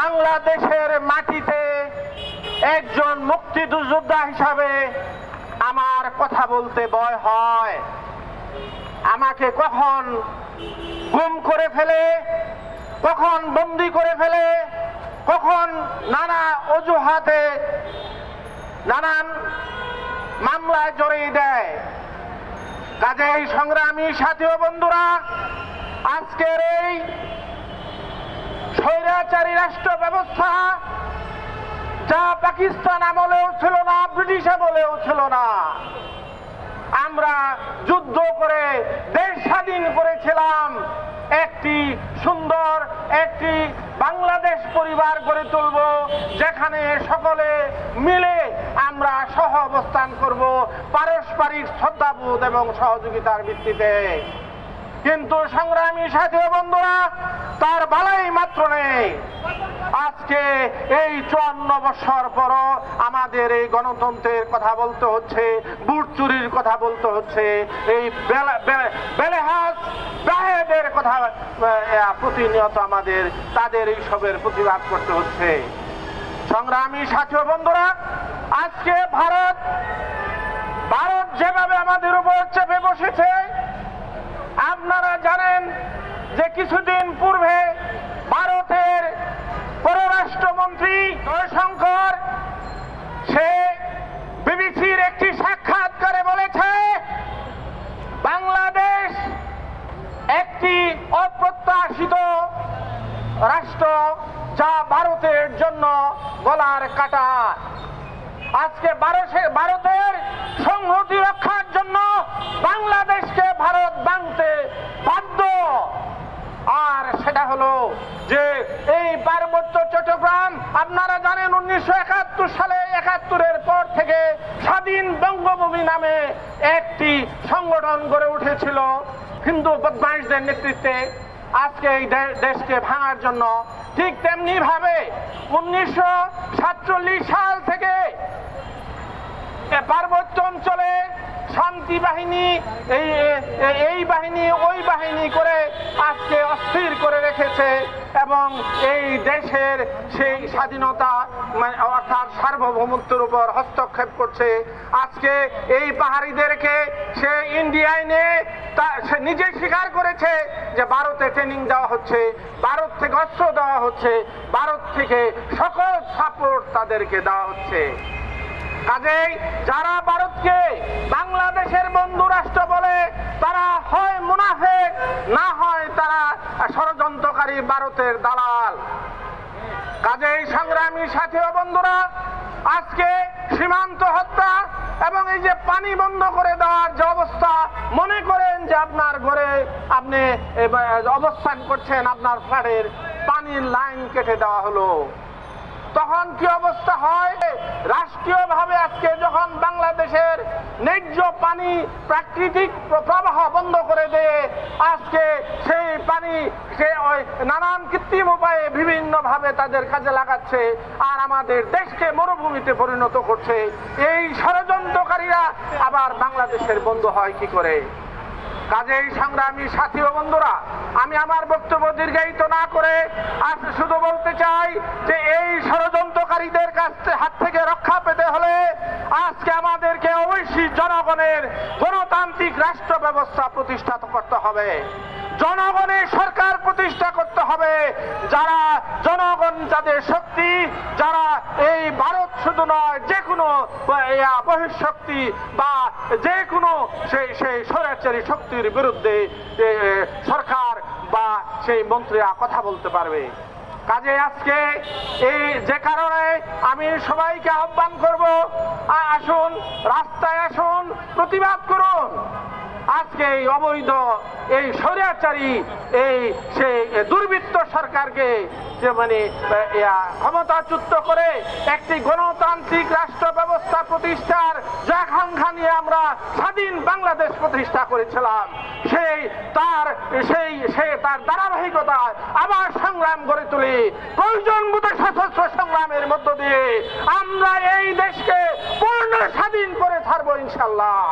বাংলাদেশের মাটিতে একজন মুক্তিযোদ্ধা হিসাবে আমার কথা বলতে ভয় হয়। আমাকে কখন গুম করে ফেলে, কখন বন্দী করে ফেলে, কখন নানা অজুহাতে নানান মামলায় জড়িয়ে দেয়। কাজেই সংগ্রামী সাথী ও বন্ধুরা, আজকের এই স্বৈরাচারী রাষ্ট্র ব্যবস্থা যা পাকিস্তান আমলেও ছিল না, ব্রিটিশ আমলেও ছিল না, আমরা যুদ্ধ করে দেশ স্বাধীন করেছিলাম, একটি সুন্দর একটি বাংলাদেশ পরিবার গড়ে তুলব, যেখানে সকলে মিলে আমরা সহ অবস্থান করব পারস্পরিক শ্রদ্ধাবোধ এবং সহযোগিতার ভিত্তিতে। কিন্তু সংগ্রামী সাথী ও বন্ধুরা, তার বালাই মাত্র নেই। আজকে এই 54 বছর পরও আমাদের এই গণতন্ত্রের কথা বলতে হচ্ছে, বুট চুরির কথা বলতে হচ্ছে, এই বেলেহাস বাহেদের কথা প্রতিনিয়ত আমাদের তাদের এইসবের প্রতিবাদ করতে হচ্ছে। সংগ্রামী সাথী ও বন্ধুরা, আজকে ভারত যেভাবে আমাদের উপর চেপে বসেছে, আপনারা জানেন যে কিছুদিন পূর্বে ভারতের পররাষ্ট্রমন্ত্রী জয়শঙ্কর সে বিবিসির একটি সাক্ষাৎকারে বলেছে, বাংলাদেশ একটি অপ্রত্যাশিত রাষ্ট্র যা ভারতের জন্য গলার কাটা। আজকে ভারতের সংহতি রক্ষার জন্য বাংলাদেশকে ভারত ভাঙতে বাধ্য। আর সেটা হলো যে এই পার্বত্য চট্টগ্রাম, আপনারা জানেন 1971 সালে 71-এর পর থেকে স্বাধীন বঙ্গভূমি নামে একটি সংগঠন গড়ে উঠেছিল হিন্দু বদমাইশদের নেতৃত্বে আজকে এই দেশকে ভাঙার জন্য। ঠিক তেমনি ভাবে 1947 সাল থেকে পার্বত্য অঞ্চলে শান্তি বাহিনী এই বাহিনী ওই বাহিনী করে আজকে অস্থির করে রেখেছে এবং এই দেশের সেই স্বাধীনতা অর্থাৎ সার্বভৌমত্বের উপর হস্তক্ষেপ করছে। আজকে এই পাহাড়িদেরকে সে ইন্ডিয়ায় নিয়ে সে নিজে স্বীকার করেছে যে ভারতে ট্রেনিং দেওয়া হচ্ছে, ভারত থেকে অস্ত্র দেওয়া হচ্ছে, ভারত থেকে সকল সাপোর্ট তাদেরকে দেওয়া হচ্ছে। কাজেই যারা ভারতকে বাংলাদেশের বন্ধু রাষ্ট্র বলে, তারা হয় মুনাফিক, না হয় তারা ষড়যন্ত্রকারী ভারতের দালাল। কাজেই সংগ্রামী সাথী ও বন্ধুরা, আজকে সীমান্ত হত্যা এবং এই যে পানি বন্ধ করে দেওয়ার যে অবস্থা, মনে করেন যে আপনার ঘরে আপনি অবস্থান করছেন, আপনার ফ্ল্যাটের পানির লাইন কেটে দেওয়া হলো, তখন কি অবস্থা হয়? রাষ্ট্রীয়ভাবে আজকে যখন বাংলাদেশের ন্যায্য পানি প্রাকৃতিক প্রবাহ বন্ধ করে দেয়, আজকে সেই পানি সে নানান কৃত্রিম উপায়ে বিভিন্ন ভাবে তাদের কাজে লাগাচ্ছে আর আমাদের দেশকে মরুভূমিতে পরিণত করছে। এই ষড়যন্ত্রকারীরা আবার বাংলাদেশের বন্ধু হয় কি করে? কাজেই সংগ্রামী সাথী ও বন্ধুরা, আমি আমার বক্তব্য দীর্ঘায়িত না করে আজ শুধু বলতে চাই যে এই ষড়যন্ত্রকারীদের হাত থেকে রক্ষা পেতে হলে আজকে আমাদেরকে অবশ্যই জনগণের গণতান্ত্রিক রাষ্ট্র ব্যবস্থা প্রতিষ্ঠা করতে হবে, জনগণের সরকার প্রতিষ্ঠা করতে হবে, যারা জনগণ যাদের শক্তি, যারা এই ভারত শুধু নয় যে কোনো বহিঃশক্তি বা যে কোনো সেই স্বৈরাচারী শক্তির বিরুদ্ধে সরকার বা সেই মন্ত্রীরা কথা বলতে পারবে। কাজে আজকে এই যে কারণে আমি সবাইকে আহ্বান করব, আসুন রাস্তায় আসুন, প্রতিবাদ করুন। আজকে এই অবৈধ এই স্বৈরাচারী সেই দুর্বৃত্ত সরকারকে যে ক্ষমতাচ্যুত করে একটি গণতান্ত্রিক রাষ্ট্র ব্যবস্থা প্রতিষ্ঠার যে আকাঙ্ক্ষা নিয়ে আমরা স্বাধীন বাংলাদেশ প্রতিষ্ঠা করেছিলাম, তার ধারাবাহিকতায় আবার সংগ্রাম গড়ে তুলি। প্রয়োজন বোধে সশস্ত্র সংগ্রামের মধ্য দিয়ে আমরা এই দেশকে পূর্ণ স্বাধীন করে ছাড়বো ইনশাআল্লাহ।